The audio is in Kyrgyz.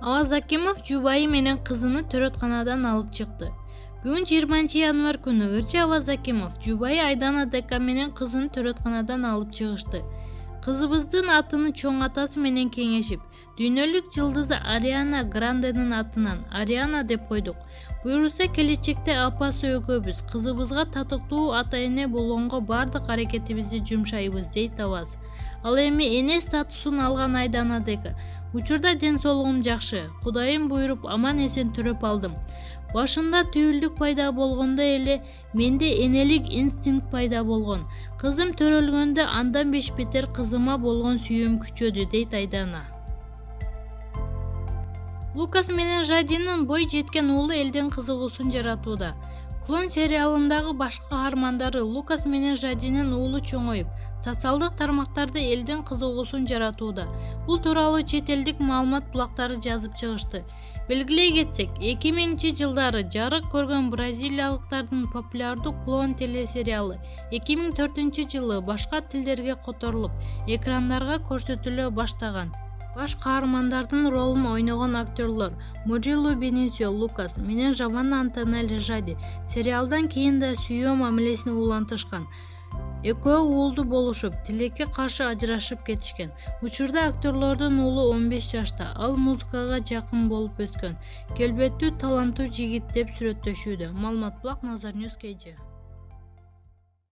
Аваз Акимов жубайы менен кызыны төрөтканадан алып чыкты. Бүгүн 20 январь күнү ырчы Аваз Акимов жубайы Айдана Дека менен кызын төрөтканадан алып чыгышты. Кызыбыздын атыны чоң атасы менен кеңешип, дүйнөлүк жылдызы Ариана Гранденин атынан Ариана деп койдук. Буюрса келечекте апасы экөөбүз кызыбызга татыктуу ата-эне болгонго бардык аракетибизди жумшайбыз дейт Аваз. Ал эми эне статусун алган Айдана Дека: учурда ден соолугум жакшы, Кудайым буйруп аман-эсен төрөп алдым. Башында түйүлдүк пайда болгондо эле менде энелик инстинкт пайда болгон. Кызым төрөлгөндө андан беш-бетер кызыма болгон сүйүүм күчөдү, дейт Айдана. Лукас менен Жадинин бой жеткен уулу элдин кызыгуусун жаратууда. Клон сериалындагы баш каармандары Лукас менен Жадинин уулу чоңоюп, социалдык тармактарда элдин кызыгуусун жаратууда. Бул тууралуу чет элдик маалымат булактары жазып чыгышты. Белгилей кетсек, 2000-жылдары жарык көргөн бразилиялыктардын популярдуу Клон телесериалы 2004-жылы башка тилдерге которулуп, экрандарга көрсөтүлө баштаган. Баш каармандардын ролун ойногон актерлор Мурилу Бенисио Лукас менен Жованна Антонелли Жади сериалдан кийин да сүйүү мамилесин улантышкан. Экөө уулду болушуп, тилекке каршы ажырашып кетишкен. Учурда актерлордун уулу 15 жашта, ал музыкага жакын болуп өскөн. Келбеттүү, таланттуу жигит деп сүрөттөшүүдө. Маалымат Булак, Назар Ньюс KG.